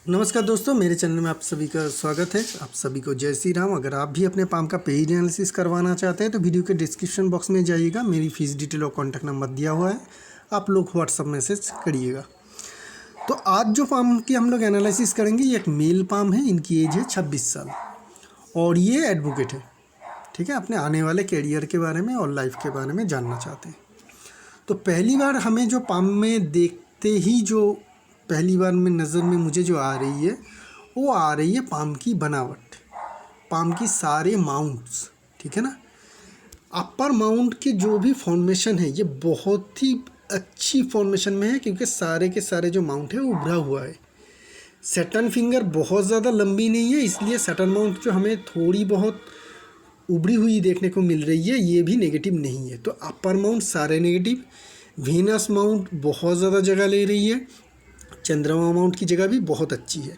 नमस्कार दोस्तों, मेरे चैनल में आप सभी का स्वागत है। आप सभी को जय श्री राम। अगर आप भी अपने पाम का पेज एनालिसिस करवाना चाहते हैं तो वीडियो के डिस्क्रिप्शन बॉक्स में जाइएगा, मेरी फीस डिटेल और कॉन्टैक्ट नंबर दिया हुआ है, आप लोग व्हाट्सअप मैसेज करिएगा। तो आज जो पाम की हम लोग एनालिसिस करेंगे, ये एक मेल पाम है, इनकी एज है 26 साल और ये एडवोकेट है। ठीक है, अपने आने वाले कैरियर के बारे में और लाइफ के बारे में जानना चाहते हैं। तो पहली बार हमें जो पाम में देखते ही जो पहली बार में नज़र में मुझे जो आ रही है वो आ रही है पाम की बनावट, पाम की सारे माउंट्स। ठीक है ना, अपर माउंट के जो भी फॉर्मेशन है ये बहुत ही अच्छी फॉर्मेशन में है, क्योंकि सारे के सारे जो माउंट है वो उभरा हुआ है। सैटर्न फिंगर बहुत ज़्यादा लंबी नहीं है, इसलिए सैटर्न माउंट जो हमें थोड़ी बहुत उभरी हुई देखने को मिल रही है ये भी नेगेटिव नहीं है। तो अपर माउंट सारे नेगेटिव, वीनस माउंट बहुत ज़्यादा जगह ले रही है, चंद्रमा माउंट की जगह भी बहुत अच्छी है।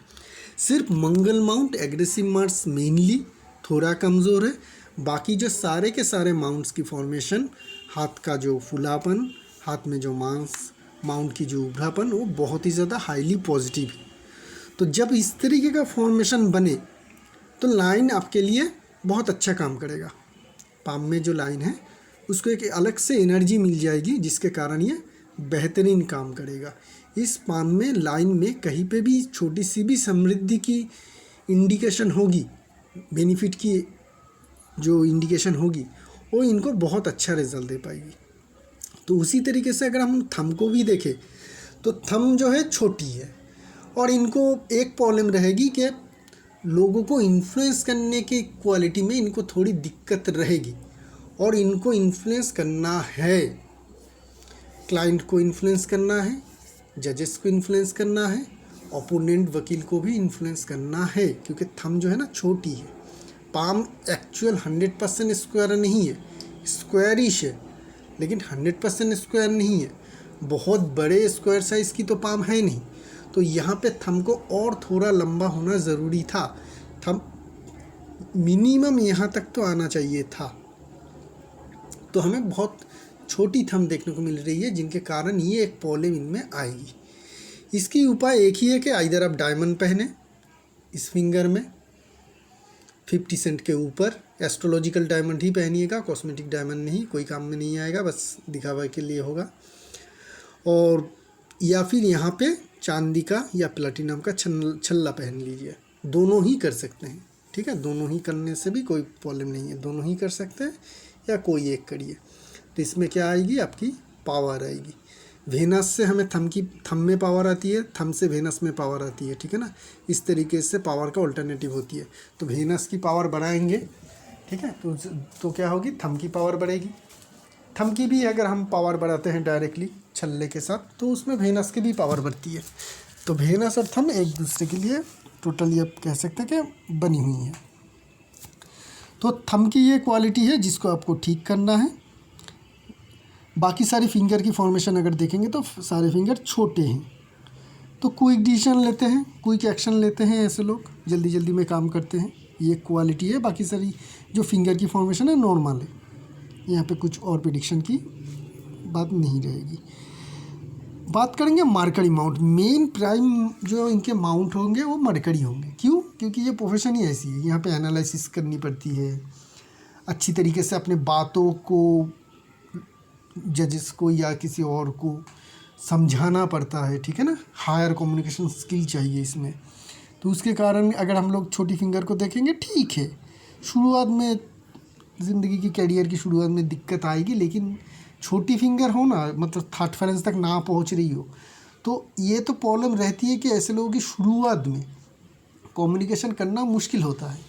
सिर्फ मंगल माउंट एग्रेसिव मार्स मेनली थोड़ा कमज़ोर है। बाकी जो सारे के सारे माउंट्स की फॉर्मेशन, हाथ का जो फुलापन, हाथ में जो मांस, माउंट की जो उभरापन, वो बहुत ही ज़्यादा हाईली पॉजिटिव है। तो जब इस तरीके का फॉर्मेशन बने तो लाइन आपके लिए बहुत अच्छा काम करेगा। पाम में जो लाइन है उसको एक अलग से एनर्जी मिल जाएगी, जिसके कारण ये बेहतरीन काम करेगा। इस पाम में लाइन में कहीं पे भी छोटी सी भी समृद्धि की इंडिकेशन होगी, बेनिफिट की जो इंडिकेशन होगी, वो इनको बहुत अच्छा रिजल्ट दे पाएगी। तो उसी तरीके से अगर हम थंब को भी देखें तो थंब जो है छोटी है और इनको एक प्रॉब्लम रहेगी कि लोगों को इन्फ्लुएंस करने की क्वालिटी में इनको थोड़ी दिक्कत रहेगी। और इनको इन्फ्लुएंस करना है, क्लाइंट को इन्फ्लुएंस करना है, जजेस को इन्फ्लुएंस करना है, ओपोनेंट वकील को भी इन्फ्लुएंस करना है, क्योंकि थंब जो है ना छोटी है। पाम एक्चुअल 100% स्क्वायर नहीं है, स्क्वायरिश है, लेकिन 100% स्क्वायर नहीं है। बहुत बड़े स्क्वायर साइज़ की तो पाम है नहीं। तो यहाँ पे थंब को और थोड़ा लंबा होना ज़रूरी था। थंब मिनिमम यहाँ तक तो आना चाहिए था। तो हमें बहुत छोटी थंब देखने को मिल रही है, जिनके कारण ये एक प्रॉब्लम इनमें आएगी। इसकी उपाय एक ही है कि आइदर आप डायमंड पहने इस फिंगर में 50 सेंट के ऊपर, एस्ट्रोलॉजिकल डायमंड ही पहनिएगा, कॉस्मेटिक डायमंड नहीं, कोई काम में नहीं आएगा, बस दिखावा के लिए होगा। और या फिर यहाँ पे चांदी का या प्लेटिनम का छल्ला पहन लीजिए, दोनों ही कर सकते हैं। ठीक है, दोनों ही करने से भी कोई प्रॉब्लम नहीं है, दोनों ही कर सकते हैं या कोई एक करिए। तो इसमें क्या आएगी, आपकी पावर आएगी। वेनस से हमें थंब में पावर आती है, थंब से वेनस में पावर आती है। ठीक है ना, इस तरीके से पावर का अल्टरनेटिव होती है। तो वेनस की पावर बढ़ाएंगे, ठीक है, तो क्या होगी, थंब की पावर बढ़ेगी। थंब की भी अगर हम पावर बढ़ाते हैं डायरेक्टली छल्ले के साथ, तो उसमें वेनस की भी पावर बढ़ती है। तो वेनस और थंब एक दूसरे के लिए टोटली आप कह सकते हैं कि बनी हुई है। तो थंब की ये क्वालिटी है जिसको आपको ठीक करना है। बाकी सारी फिंगर की फॉर्मेशन अगर देखेंगे तो सारे फिंगर छोटे हैं, तो क्विक डिसीजन लेते हैं, क्विक एक्शन लेते हैं, ऐसे लोग जल्दी जल्दी में काम करते हैं, ये क्वालिटी है। बाकी सारी जो फिंगर की फॉर्मेशन है नॉर्मल है, यहाँ पे कुछ और प्रेडिक्शन की बात नहीं रहेगी। बात करेंगे मरकरी माउंट। मेन प्राइम जो इनके माउंट होंगे वो मरकरी होंगे। क्यों? क्योंकि ये प्रोफेशन ही ऐसी है, यहाँ पे एनालिसिस करनी पड़ती है, अच्छी तरीके से अपने बातों को जजेस को या किसी और को समझाना पड़ता है। ठीक है ना, हायर कम्युनिकेशन स्किल चाहिए इसमें। तो उसके कारण अगर हम लोग छोटी फिंगर को देखेंगे, ठीक है, शुरुआत में ज़िंदगी की कैरियर की शुरुआत में दिक्कत आएगी, लेकिन छोटी फिंगर हो ना, मतलब थर्ड फेरेंस तक ना पहुंच रही हो, तो ये तो प्रॉब्लम रहती है कि ऐसे लोगों की शुरुआत में कम्युनिकेशन करना मुश्किल होता है।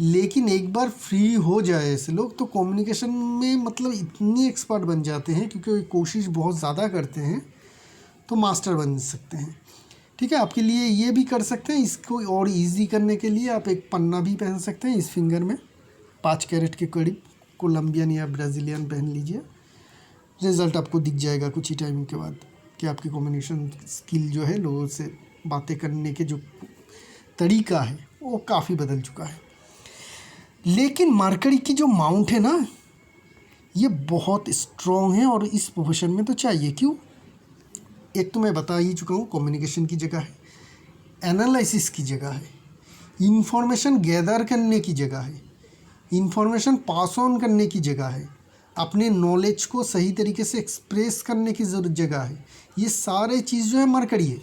लेकिन एक बार फ्री हो जाए ऐसे लोग तो कम्युनिकेशन में मतलब इतनी एक्सपर्ट बन जाते हैं, क्योंकि कोशिश बहुत ज़्यादा करते हैं, तो मास्टर बन सकते हैं। ठीक है, आपके लिए ये भी कर सकते हैं। इसको और इजी करने के लिए आप एक पन्ना भी पहन सकते हैं इस फिंगर में, 5 कैरेट के करीब कोलंबियन या ब्राज़ीलियन पहन लीजिए। रिज़ल्ट आपको दिख जाएगा कुछ ही टाइम के बाद कि आपकी कम्युनिकेशन स्किल जो है, लोगों से बातें करने के जो तरीका है वो काफ़ी बदल चुका है। लेकिन मरकरी की जो माउंट है ना, ये बहुत स्ट्रॉन्ग है और इस प्रोफेशन में तो चाहिए। क्यों? एक तो मैं बता ही चुका हूँ, कम्युनिकेशन की जगह है, एनालिसिस की जगह है, इंफॉर्मेशन गैदर करने की जगह है, इंफॉर्मेशन पास ऑन करने की जगह है, अपने नॉलेज को सही तरीके से एक्सप्रेस करने की जगह है। ये सारे चीज़ जो है मरकरी है।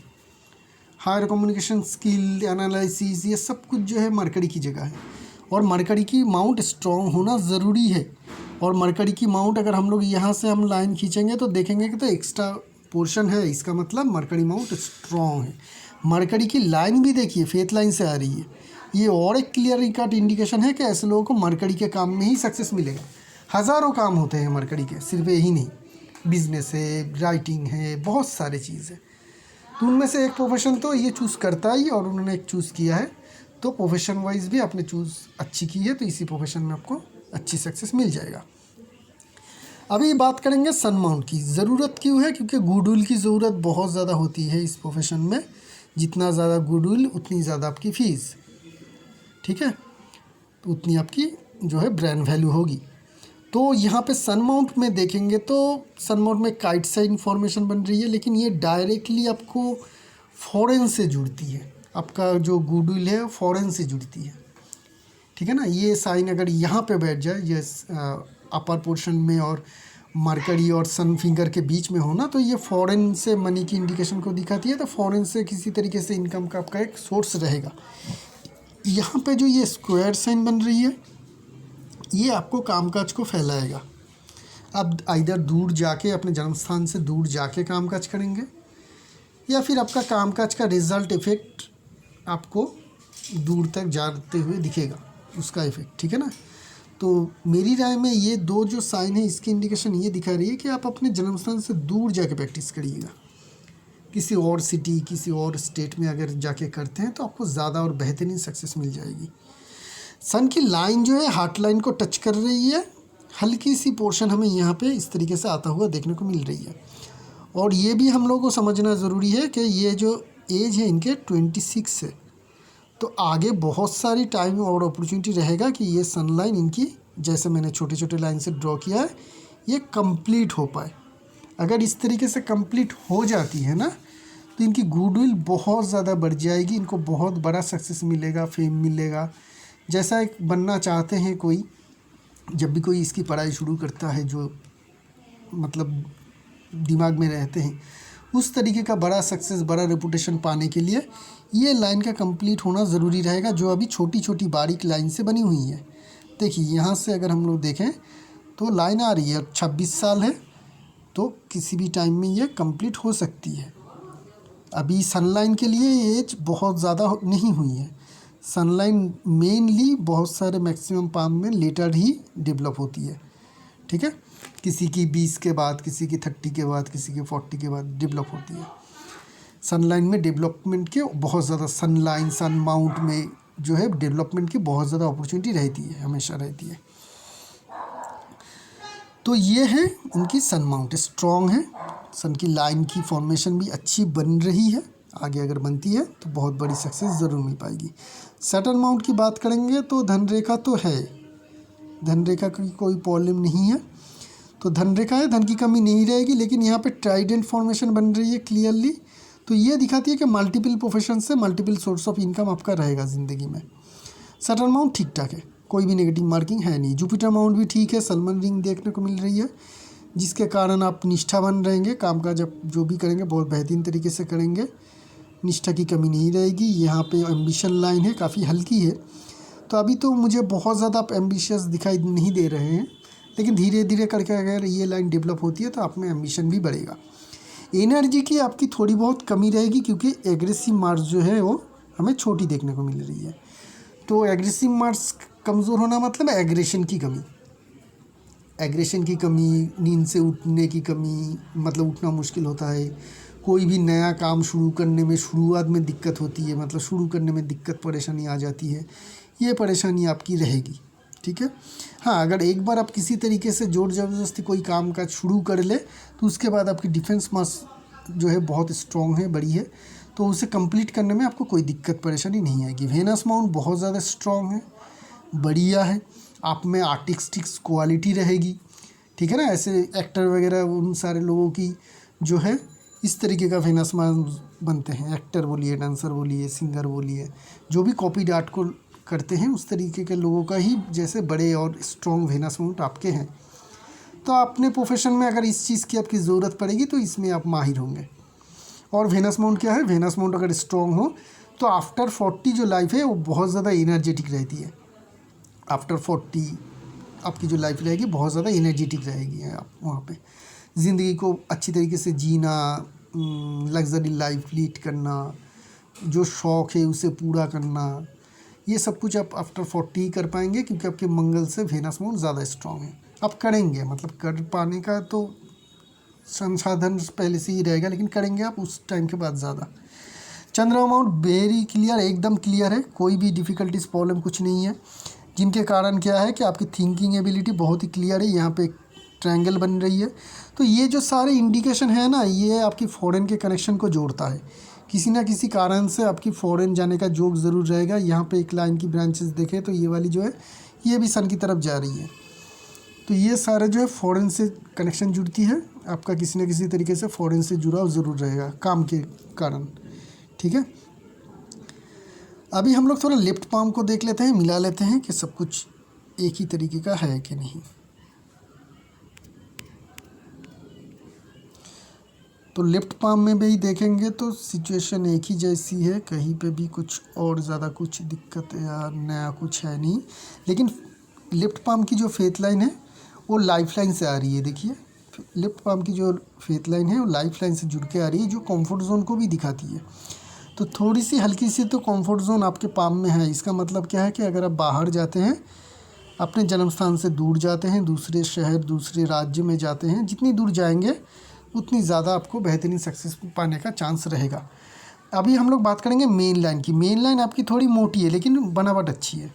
हायर कम्युनिकेशन स्किल, एनालिसिस, ये सब कुछ जो है मरकरी की जगह है। और मरकरी की माउंट स्ट्रॉन्ग होना ज़रूरी है। और मरकरी की माउंट अगर हम लोग यहाँ से हम लाइन खींचेंगे तो देखेंगे कि तो एक्स्ट्रा पोर्शन है, इसका मतलब मरकरी माउंट स्ट्रॉन्ग है। मरकरी की लाइन भी देखिए फेथ लाइन से आ रही है। ये और एक क्लियर कट इंडिकेशन है कि ऐसे लोगों को मरकरी के काम में ही सक्सेस मिलेगा। हज़ारों काम होते हैं मरकरी के, सिर्फ यही नहीं, बिजनेस है, राइटिंग है, बहुत सारे चीज़ है। तो उनमें से एक प्रोफेशन तो ये चूज़ करता ही, और उन्होंने एक चूज़ किया है, तो प्रोफेशन वाइज भी आपने चूज़ अच्छी की है, तो इसी प्रोफेशन में आपको अच्छी सक्सेस मिल जाएगा। अभी बात करेंगे सन माउंट की। ज़रूरत क्यों है? क्योंकि गुडविल की ज़रूरत बहुत ज़्यादा होती है इस प्रोफेशन में। जितना ज़्यादा गुडविल उतनी ज़्यादा आपकी फ़ीस, ठीक है, तो उतनी आपकी जो है ब्रांड वैल्यू होगी। तो यहाँ पे सन माउंट में देखेंगे तो सन माउंट में काइट से इन्फॉर्मेशन बन रही है, लेकिन ये डायरेक्टली आपको फॉरेन से जुड़ती है। आपका जो गुडविल है फॉरेन से जुड़ती है, ठीक है ना। ये साइन अगर यहाँ पे बैठ जाए, ये अपर पोर्शन में और मरकरी और सन फिंगर के बीच में हो ना, तो ये फॉरेन से मनी की इंडिकेशन को दिखाती है। तो फॉरेन से किसी तरीके से इनकम का आपका एक सोर्स रहेगा। यहाँ पे जो ये स्क्वायर साइन बन रही है, ये आपको कामकाज को फैलाएगा। आप इधर दूर जाके, अपने जन्म स्थान से दूर जाके कामकाज करेंगे, या फिर आपका कामकाज का रिजल्ट इफेक्ट आपको दूर तक जाते हुए दिखेगा, उसका इफेक्ट, ठीक है ना। तो मेरी राय में ये दो जो साइन है, इसकी इंडिकेशन ये दिखा रही है कि आप अपने जन्म स्थान से दूर जाके प्रैक्टिस करिएगा। किसी और सिटी, किसी और स्टेट में अगर जाके करते हैं तो आपको ज़्यादा और बेहतरीन सक्सेस मिल जाएगी। सन की लाइन जो है हार्ट लाइन को टच कर रही है। हल्की सी पोर्शन हमें यहाँ पे इस तरीके से आता हुआ देखने को मिल रही है। और ये भी हम लोगों को समझना ज़रूरी है कि ये जो एज है इनके 26 है, तो आगे बहुत सारी टाइम और अपॉर्चुनिटी रहेगा कि ये सन लाइन इनकी, जैसे मैंने छोटे छोटे लाइन से ड्रॉ किया है, ये कंप्लीट हो पाए। अगर इस तरीके से कंप्लीट हो जाती है ना, तो इनकी गुडविल बहुत ज़्यादा बढ़ जाएगी, इनको बहुत बड़ा सक्सेस मिलेगा, फेम मिलेगा। जैसा एक बनना चाहते हैं कोई, जब भी कोई इसकी पढ़ाई शुरू करता है, जो मतलब दिमाग में रहते हैं, उस तरीके का बड़ा सक्सेस, बड़ा रेपुटेशन पाने के लिए ये लाइन का कंप्लीट होना ज़रूरी रहेगा, जो अभी छोटी छोटी बारीक लाइन से बनी हुई है। देखिए यहाँ से अगर हम लोग देखें तो लाइन आ रही है, 26 साल है, तो किसी भी टाइम में ये कंप्लीट हो सकती है। अभी सनलाइन के लिए एज बहुत ज़्यादा नहीं हुई है। सनलाइन मेनली बहुत सारे मैक्सिमम पाम में लेटर ही डेवलप होती है, ठीक है। किसी की 20 के बाद, किसी की 30 के बाद, किसी की 40 के बाद डेवलप होती है। सनलाइन में डेवलपमेंट के बहुत ज़्यादा, सनलाइन सन माउंट में जो है डेवलपमेंट की बहुत ज़्यादा अपॉर्चुनिटी रहती है, हमेशा रहती है। तो ये है इनकी सन माउंट स्ट्रॉन्ग है। सन की लाइन की फॉर्मेशन भी अच्छी बन रही है, आगे अगर बनती है तो बहुत बड़ी सक्सेस ज़रूर मिल पाएगी। सैटर्न माउंट की बात करेंगे तो धन रेखा तो है, धन रेखा की कोई प्रॉब्लम नहीं है, तो धन रेखा है, धन की कमी नहीं रहेगी। लेकिन यहाँ पे ट्राइडेंट फॉर्मेशन बन रही है क्लियरली, तो ये दिखाती है कि मल्टीपल प्रोफेशन से मल्टीपल सोर्स ऑफ इनकम आपका रहेगा ज़िंदगी में। सैटर्न माउंट ठीक ठाक है, कोई भी नेगेटिव मार्किंग है नहीं। जुपिटर माउंट भी ठीक है, सलमन रिंग देखने को मिल रही है, जिसके कारण आप निष्ठावान रहेंगे, काम का जब जो भी करेंगे बहुत बेहतरीन तरीके से करेंगे, निष्ठा की कमी नहीं रहेगी। यहाँ पे एम्बिशन लाइन है, काफ़ी हल्की है, तो अभी तो मुझे बहुत ज़्यादा आप एम्बिशियस दिखाई नहीं दे रहे हैं, लेकिन धीरे धीरे करके अगर ये लाइन डेवलप होती है तो आप में एम्बिशन भी बढ़ेगा। एनर्जी की आपकी थोड़ी बहुत कमी रहेगी, क्योंकि एग्रेसिव मार्स जो है वो हमें छोटी देखने को मिल रही है। तो एग्रेसिव मार्स कमज़ोर होना मतलब एग्रेशन की कमी, एग्रेशन की कमी, नींद से उठने की कमी, मतलब उठना मुश्किल होता है। कोई भी नया काम शुरू करने में शुरुआत में दिक्कत होती है, मतलब शुरू करने में दिक्कत परेशानी आ जाती है, ये परेशानी आपकी रहेगी, ठीक है। हाँ, अगर एक बार आप किसी तरीके से जोर ज़बरदस्ती कोई काम काज शुरू कर ले, तो उसके बाद आपकी डिफेंस मास जो है बहुत स्ट्रॉन्ग है, बड़ी है, तो उसे कंप्लीट करने में आपको कोई दिक्कत परेशानी नहीं आएगी। वेनस माउंट बहुत ज़्यादा स्ट्रॉन्ग है, बढ़िया है, आप में आर्टिस्टिक क्वालिटी रहेगी, ठीक है ना। ऐसे एक्टर वगैरह उन सारे लोगों की जो है इस तरीके का वेनस माउस बनते हैं। एक्टर बोलिए, डांसर बोलिए, सिंगर बोलिए, जो भी कॉपी आर्ट को करते हैं उस तरीके के लोगों का ही जैसे बड़े और स्ट्रॉन्ग वेनस माउंट आपके हैं। तो अपने प्रोफेशन में अगर इस चीज़ की आपकी ज़रूरत पड़ेगी तो इसमें आप माहिर होंगे। और वेनस माउंट क्या है, वेनस माउंट अगर स्ट्रॉन्ग हो तो आफ्टर 40 जो लाइफ है वो बहुत ज़्यादा एनर्जेटिक रहती है। आफ्टर 40 आपकी जो लाइफ रहेगी बहुत ज़्यादा एनर्जेटिक रहेगी। आप वहाँ पे ज़िंदगी को अच्छी तरीके से जीना, लग्जरी लाइफ लीड करना, जो शौक़ है उसे पूरा करना, ये सब कुछ आप आफ्टर 40 ही कर पाएंगे, क्योंकि आपके मंगल से वेनस माउंट ज़्यादा स्ट्रॉन्ग है। आप करेंगे, मतलब कर पाने का तो संसाधन पहले से ही रहेगा, लेकिन करेंगे आप उस टाइम के बाद ज़्यादा। चंद्रमा माउंट वेरी क्लियर, एकदम क्लियर है, कोई भी डिफ़िकल्टीज प्रॉब्लम कुछ नहीं है, जिनके कारण क्या है कि आपकी थिंकिंग एबिलिटी बहुत ही क्लियर है। यहाँ पे एक ट्रायंगल बन रही है, तो ये जो सारे इंडिकेशन है ना, ये आपकी फॉरेन के कनेक्शन को जोड़ता है। किसी ना किसी कारण से आपकी फॉरेन जाने का जोक ज़रूर रहेगा। यहाँ पे एक लाइन की ब्रांचेस देखें तो ये वाली जो है ये भी सन की तरफ जा रही है, तो ये सारे जो है फॉरेन से कनेक्शन जुड़ती है। आपका किसी न किसी तरीके से फॉरेन से जुड़ाव ज़रूर रहेगा काम के कारण, ठीक है। अभी हम लोग थोड़ा लेफ्ट पाम को देख लेते हैं, मिला लेते हैं कि सब कुछ एक ही तरीके का है कि नहीं। तो लेफ्ट पाम में भी देखेंगे तो सिचुएशन एक ही जैसी है, कहीं पे भी कुछ और ज़्यादा कुछ दिक्कत या नया कुछ है नहीं। लेकिन लेफ्ट पाम की जो फेथ लाइन है वो लाइफ लाइन से आ रही है। देखिए लेफ्ट पाम की जो फेथ लाइन है वो लाइफ लाइन से जुड़ के आ रही है, जो कंफर्ट जोन को भी दिखाती है। तो थोड़ी सी हल्की सी तो कंफर्ट जोन आपके पाम में है। इसका मतलब क्या है कि अगर आप बाहर जाते हैं, अपने जन्म स्थान से दूर जाते हैं, दूसरे शहर दूसरे राज्य में जाते हैं, जितनी दूर जाएंगे उतनी ज़्यादा आपको बेहतरीन सक्सेस पाने का चांस रहेगा। अभी हम लोग बात करेंगे मेन लाइन की। मेन लाइन आपकी थोड़ी मोटी है लेकिन बनावट अच्छी है,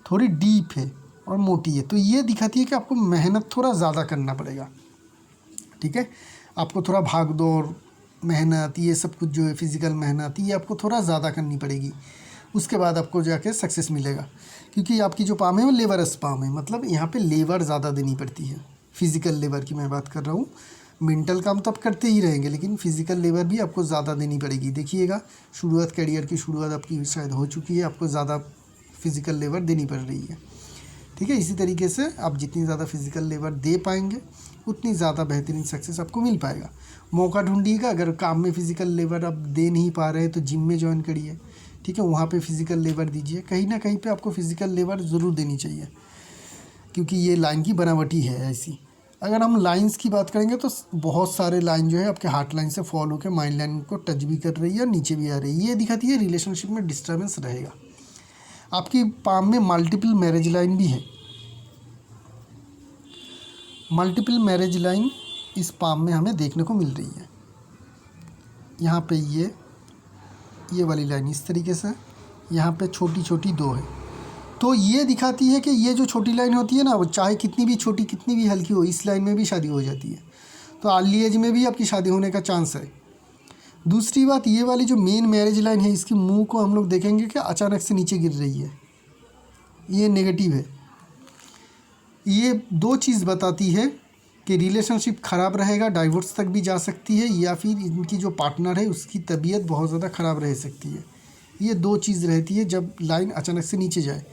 थोड़ी डीप है और मोटी है, तो ये दिखाती है कि आपको मेहनत थोड़ा ज़्यादा करना पड़ेगा, ठीक है। आपको थोड़ा भाग दौड़ मेहनत, ये सब कुछ जो है फिज़िकल मेहनत, ये आपको थोड़ा ज़्यादा करनी पड़ेगी, उसके बाद आपको जाके सक्सेस मिलेगा। क्योंकि आपकी जो पाम है वो लेबरस पाम है, मतलब यहाँ पे लेबर ज़्यादा देनी पड़ती है। फिज़िकल लेबर की मैं बात कर रहा हूँ, मेंटल काम तो आप करते ही रहेंगे, लेकिन फिज़िकल लेबर भी आपको ज़्यादा देनी पड़ेगी। देखिएगा शुरुआत, करियर की शुरुआत आपकी शायद हो चुकी है, आपको ज़्यादा फिज़िकल लेबर देनी पड़ रही है, ठीक है। इसी तरीके से आप जितनी ज़्यादा फिज़िकल लेबर दे पाएंगे उतनी ज़्यादा बेहतरीन सक्सेस आपको मिल पाएगा। मौका ढूंढिएगा, अगर काम में फ़िज़िकल लेबर आप दे नहीं पा रहे हैं तो जिम में ज्वाइन करिए, ठीक है, वहाँ पे फ़िज़िकल लेबर दीजिए। कहीं ना कहीं पे आपको फ़िज़िकल लेबर ज़रूर देनी चाहिए, क्योंकि ये लाइन की बनावटी है ऐसी। अगर हम लाइंस की बात करेंगे तो बहुत सारे लाइन जो है आपके हार्ट लाइन से फॉल होकर माइंड लाइन को टच भी कर रही है और नीचे भी आ रही है। ये दिखाती है रिलेशनशिप में डिस्टर्बेंस रहेगा। आपकी पाम में मल्टीपल मैरिज लाइन भी है। मल्टीपल मैरिज लाइन इस पाम में हमें देखने को मिल रही है। यहाँ पे ये वाली लाइन इस तरीके से, यहाँ पे छोटी छोटी दो है, तो ये दिखाती है कि ये जो छोटी लाइन होती है ना, वो चाहे कितनी भी छोटी कितनी भी हल्की हो, इस लाइन में भी शादी हो जाती है। तो अर्ली एज में भी आपकी शादी होने का चांस है। दूसरी बात, ये वाली जो मेन मैरिज लाइन है, इसकी मुंह को हम लोग देखेंगे कि अचानक से नीचे गिर रही है, ये नेगेटिव है। ये दो चीज़ बताती है कि रिलेशनशिप ख़राब रहेगा, डाइवोर्स तक भी जा सकती है, या फिर इनकी जो पार्टनर है उसकी तबीयत बहुत ज़्यादा ख़राब रह सकती है। ये दो चीज़ रहती है जब लाइन अचानक से नीचे जाए।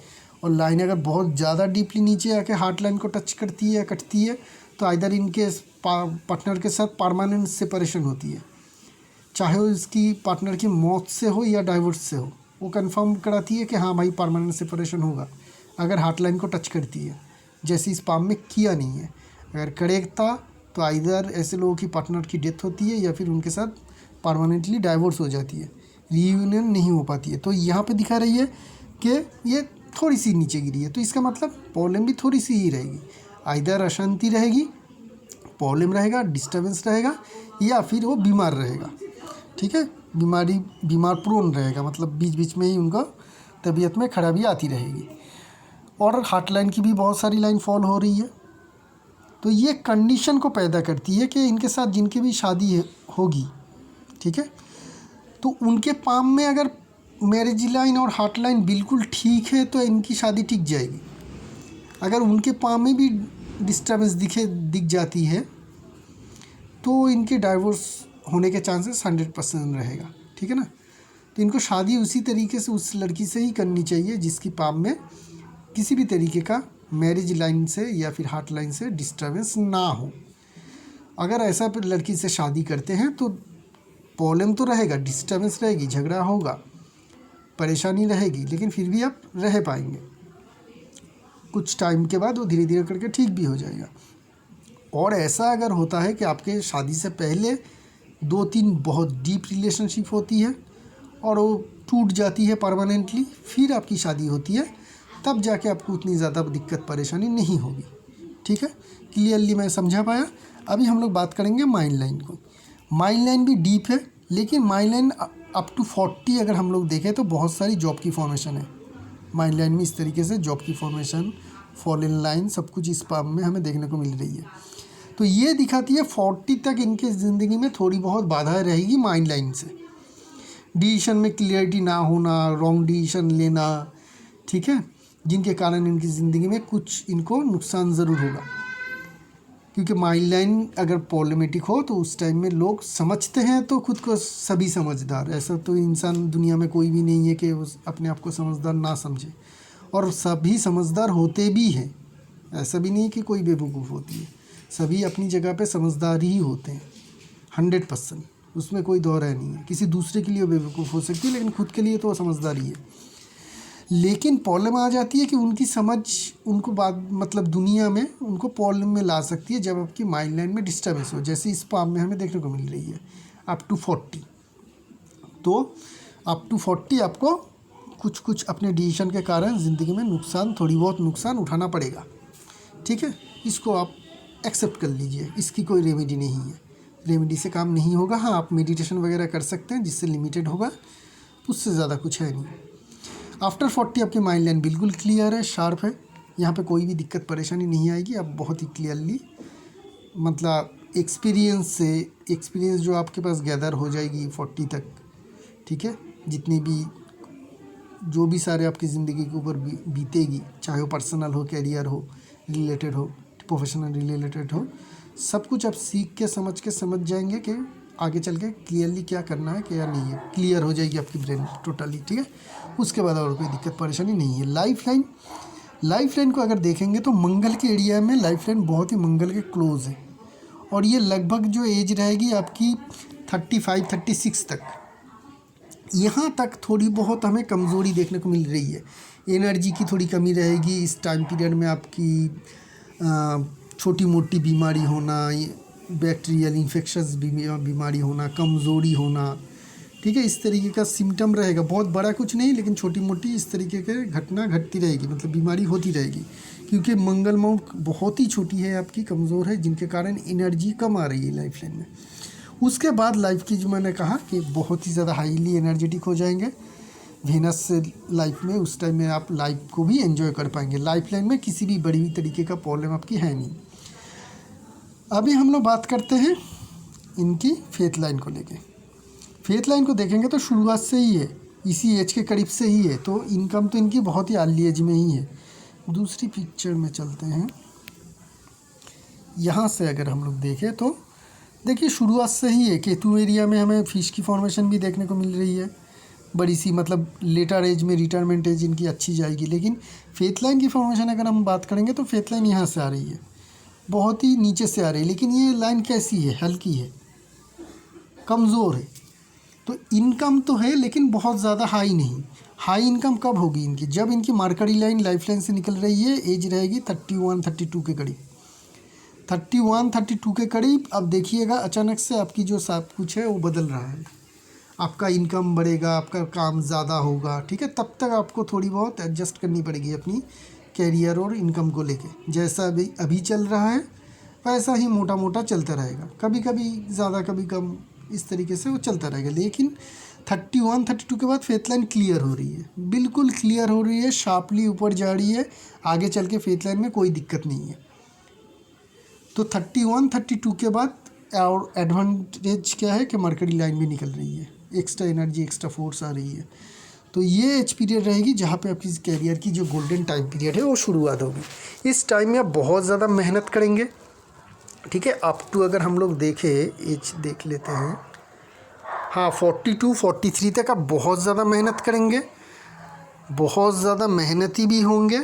और लाइन अगर बहुत ज़्यादा डीपली नीचे आके हार्ट लाइन को टच करती है या कटती है, तो आइदर इनके पार्टनर के साथ परमानेंट सेपरेशन होती है, चाहे वो इसकी पार्टनर की मौत से हो या डाइवोर्स से हो, वो कंफर्म कराती है कि हाँ भाई परमानेंट सेपरेशन होगा अगर हार्ट लाइन को टच करती है। जैसे इस पाम में किया नहीं है, अगर करेगा तो आइदर ऐसे लोगों की पार्टनर की डेथ होती है या फिर उनके साथ परमानेंटली डाइवोर्स हो जाती है, रीयूनियन नहीं हो पाती है। तो यहाँ पे दिखा रही है कि ये थोड़ी सी नीचे गिरी है, तो इसका मतलब प्रॉब्लम भी थोड़ी सी ही रहेगी। आइदर अशांति रहेगी, प्रॉब्लम रहेगा, डिस्टर्बेंस रहेगा, या फिर वो बीमार रहेगा, ठीक है, बीमार प्रोन रहेगा, मतलब बीच बीच में ही उनका तबीयत में खराबी आती रहेगी। और हार्ट लाइन की भी बहुत सारी लाइन फॉल हो रही है, तो ये कंडीशन को पैदा करती है कि इनके साथ जिनकी भी शादी होगी, ठीक है, तो उनके पाम में अगर मैरिज लाइन और हार्ट लाइन बिल्कुल ठीक है तो इनकी शादी टिक जाएगी। अगर उनके पाम में भी डिस्टर्बेंस दिख जाती है तो इनके डाइवोर्स होने के चांसेस 100% रहेगा, ठीक है ना। तो इनको शादी उसी तरीके से उस लड़की से ही करनी चाहिए जिसकी पाम में किसी भी तरीके का मैरिज लाइन से या फिर हार्ट लाइन से डिस्टर्बेंस ना हो। अगर ऐसा लड़की से शादी करते हैं तो प्रॉब्लम तो रहेगा, डिस्टर्बेंस रहेगी, झगड़ा होगा, परेशानी रहेगी, लेकिन फिर भी आप रह पाएंगे। कुछ टाइम के बाद वो धीरे धीरे करके ठीक भी हो जाएगा। और ऐसा अगर होता है कि आपके शादी से पहले 2-3 बहुत डीप रिलेशनशिप होती है और वो टूट जाती है परमानेंटली, फिर आपकी शादी होती है, तब जाके आपको उतनी ज़्यादा दिक्कत परेशानी नहीं होगी, ठीक है। क्लियरली मैं समझा पाया। अभी हम लोग बात करेंगे माइंड लाइन को। माइंड लाइन भी डीप है, लेकिन माइंड लाइन अप टू 40 अगर हम लोग देखें तो बहुत सारी जॉब की फॉर्मेशन है माइंड लाइन में। इस तरीके से जॉब की फॉर्मेशन, फॉल इन लाइन, सब कुछ इस पाम में हमें देखने को मिल रही है। तो ये दिखाती है 40 तक इनके ज़िंदगी में थोड़ी बहुत बाधाएं रहेगी माइंड लाइन से। डिसीजन में क्लियरिटी ना होना, रॉन्ग डिसीजन लेना, ठीक है, जिनके कारण इनकी ज़िंदगी में कुछ इनको नुकसान ज़रूर होगा। क्योंकि माइंड लाइन अगर प्रॉब्लमेटिक हो तो उस टाइम में लोग समझते हैं तो खुद को सभी समझदार, ऐसा तो इंसान दुनिया में कोई भी नहीं है कि उस अपने आप को समझदार ना समझे, और सभी समझदार होते भी हैं। ऐसा भी नहीं कि कोई बेवकूफ़ होती है, सभी अपनी जगह पे समझदार ही होते हैं 100%, उसमें कोई दो राय नहीं है। किसी दूसरे के लिए बेवकूफ़ हो सकती है, लेकिन खुद के लिए तो समझदार ही है। लेकिन प्रॉब्लम आ जाती है कि उनकी समझ उनको बाद मतलब दुनिया में उनको प्रॉब्लम में ला सकती है जब आपकी माइंड लाइन में डिस्टर्बेंस हो, जैसे इस पाम में हमें देखने को मिल रही है अप टू 40। तो अप टू 40 आपको कुछ कुछ अपने डिसीजन के कारण ज़िंदगी में नुकसान, थोड़ी बहुत नुकसान उठाना पड़ेगा, ठीक है। इसको आप एक्सेप्ट कर लीजिए, इसकी कोई रेमेडी नहीं है, रेमेडी से काम नहीं होगा। हाँ, आप मेडिटेशन वगैरह कर सकते हैं जिससे लिमिटेड होगा, उससे ज़्यादा कुछ है नहीं। आफ्टर 40 आपकी माइंड लाइन बिल्कुल क्लियर है, शार्प है, यहाँ पे कोई भी दिक्कत परेशानी नहीं आएगी। आप बहुत ही क्लियरली मतलब एक्सपीरियंस जो आपके पास गैदर हो जाएगी 40 तक, ठीक है। जितनी भी जो भी सारे आपकी ज़िंदगी के ऊपर बीतेगी, चाहे वो पर्सनल हो, कैरियर हो, रिलेटेड हो, प्रोफेशनल रिलेटेड हो, सब कुछ आप सीख के समझ जाएंगे कि आगे चल के क्लियरली क्या करना है क्या नहीं है। क्लियर हो जाएगी आपकी ब्रेन टोटली, ठीक है। उसके बाद और कोई दिक्कत परेशानी नहीं है। लाइफ लाइन को अगर देखेंगे तो मंगल के एरिया में लाइफ लाइन बहुत ही मंगल के क्लोज है, और ये लगभग जो एज रहेगी आपकी 35-36 तक, यहाँ तक थोड़ी बहुत हमें कमज़ोरी देखने को मिल रही है। एनर्जी की थोड़ी कमी रहेगी इस टाइम पीरियड में। आपकी छोटी मोटी बीमारी होना, बैक्टीरियल इन्फेक्शंस बीमारी होना, कमज़ोरी होना, ठीक है, इस तरीके का सिम्टम रहेगा। बहुत बड़ा कुछ नहीं, लेकिन छोटी मोटी इस तरीके के घटना घटती रहेगी, मतलब बीमारी होती रहेगी। क्योंकि मंगल माउंट बहुत ही छोटी है आपकी, कमज़ोर है, जिनके कारण एनर्जी कम आ रही है लाइफ लाइन में। उसके बाद लाइफ की जो मैंने कहा कि बहुत ही ज़्यादा हाईली एनर्जेटिक हो जाएंगे वेनस से लाइफ में। उस टाइम में आप लाइफ को भी एंजॉय कर पाएंगे। लाइफ लाइन में किसी भी बड़ी तरीके का प्रॉब्लम आपकी है नहीं। अभी हम लोग बात करते हैं इनकी फेथ लाइन को लेके। फेथ लाइन को देखेंगे तो शुरुआत से ही है, इसी एज के करीब से ही है, तो इनकम तो इनकी बहुत ही अर्ली एज में ही है। दूसरी पिक्चर में चलते हैं, यहाँ से अगर हम लोग देखें तो देखिए शुरुआत से ही है। केतु एरिया में हमें फिश की फॉर्मेशन भी देखने को मिल रही है बड़ी सी, मतलब लेटर एज में रिटायरमेंट एज इनकी अच्छी जाएगी। लेकिन फेथ लाइन की फॉर्मेशन अगर हम बात करेंगे तो फेथ लाइन यहाँ से आ रही है, बहुत ही नीचे से आ रही है, लेकिन ये लाइन कैसी है, हल्की है, कमज़ोर है। तो इनकम तो है लेकिन बहुत ज़्यादा हाई नहीं। हाई इनकम कब होगी इनकी, जब इनकी मार्करी लाइन लाइफ लाइन से निकल रही है, एज रहेगी 31-32 के करीब, 31-32 के करीब। अब देखिएगा अचानक से आपकी जो सब कुछ है वो बदल रहा है, आपका इनकम बढ़ेगा, आपका काम ज़्यादा होगा, ठीक है। तब तक आपको थोड़ी बहुत एडजस्ट करनी पड़ेगी अपनी कैरियर और इनकम को लेके। जैसा अभी चल रहा है वैसा ही मोटा मोटा चलता रहेगा, कभी कभी ज़्यादा कभी कम, इस तरीके से वो चलता रहेगा। लेकिन 31-32 के बाद फेथ लाइन क्लियर हो रही है, बिल्कुल क्लियर हो रही है, शार्पली ऊपर जा रही है। आगे चल के फेथ लाइन में कोई दिक्कत नहीं है। तो 31-32 के बाद और एडवांटेज क्या है कि मरकरी लाइन भी निकल रही है, एक्स्ट्रा एनर्जी, एक्स्ट्रा फोर्स आ रही है। तो ये एज पीरियड रहेगी जहाँ पे आपकी कैरियर की जो गोल्डन टाइम पीरियड है वो शुरुआत होगी। इस टाइम में आप बहुत ज़्यादा मेहनत करेंगे, ठीक है। अप टू अगर हम लोग देखें एज देख लेते हैं हाँ 42 43 तक आप बहुत ज़्यादा मेहनत करेंगे, बहुत ज़्यादा मेहनती भी होंगे,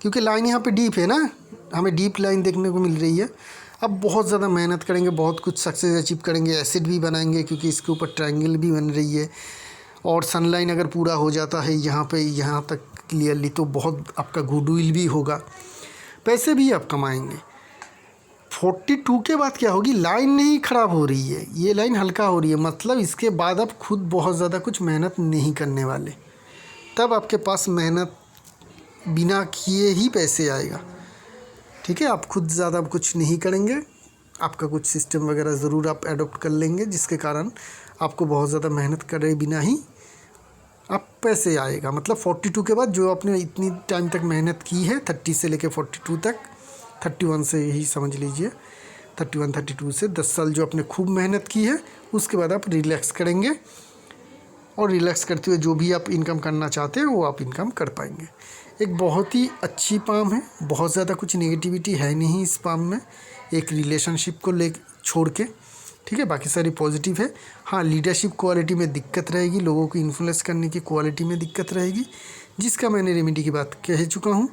क्योंकि लाइन यहाँ पे डीप है ना, हमें डीप लाइन देखने को मिल रही है। अब बहुत ज़्यादा मेहनत करेंगे, बहुत कुछ सक्सेस अचीव करेंगे, एसिड भी बनाएंगे क्योंकि इसके ऊपर ट्रायंगल भी बन रही है। और सनलाइन अगर पूरा हो जाता है यहाँ पे यहाँ तक क्लियरली तो बहुत आपका गुडविल भी होगा, पैसे भी आप कमाएंगे। 42 के बाद क्या होगी, लाइन नहीं ख़राब हो रही है, ये लाइन हल्का हो रही है, मतलब इसके बाद आप खुद बहुत ज़्यादा कुछ मेहनत नहीं करने वाले, तब आपके पास मेहनत बिना किए ही पैसे आएगा। ठीक है, आप खुद ज़्यादा कुछ नहीं करेंगे, आपका कुछ सिस्टम वगैरह ज़रूर आप एडॉप्ट कर लेंगे, जिसके कारण आपको बहुत ज़्यादा मेहनत करे बिना ही आप पैसे आएगा। मतलब 42 के बाद जो आपने इतनी टाइम तक मेहनत की है, 30 से लेके 42 तक, 31 से ही समझ लीजिए, 31 32 से 10 साल जो आपने खूब मेहनत की है, उसके बाद आप रिलैक्स करेंगे और रिलैक्स करते हुए जो भी आप इनकम करना चाहते हैं वो आप इनकम कर पाएंगे। एक बहुत ही अच्छी पाम है, बहुत ज़्यादा कुछ नेगेटिविटी है नहीं इस पाम में, एक रिलेशनशिप को ले छोड़ के, ठीक है, बाकी सारी पॉजिटिव है। हाँ, लीडरशिप क्वालिटी में दिक्कत रहेगी, लोगों को इन्फ्लुएंस करने की क्वालिटी में दिक्कत रहेगी, जिसका मैंने रेमेडी की बात कह चुका हूँ।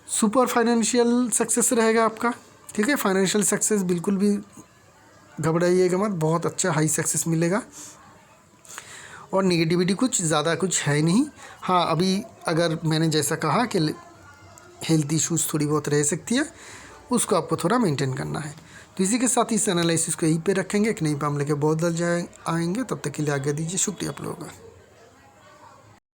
सुपर फाइनेंशियल सक्सेस रहेगा आपका, ठीक है, फाइनेंशियल सक्सेस बिल्कुल भी घबराइएगा मत, बहुत अच्छा हाई सक्सेस मिलेगा। और नेगेटिविटी कुछ ज़्यादा कुछ है नहीं। हाँ, अभी अगर मैंने जैसा कहा कि हेल्थ इश्यूज़ थोड़ी बहुत रह सकती है, उसको आपको थोड़ा मेंटेन करना है। तो इसी के साथ इस एनालिसिस को यहीं पे रखेंगे, एक नई पाम लेके बहुत जल्द आएंगे, तब तक के लिए आज्ञा दीजिए, शुक्रिया आप लोगों का।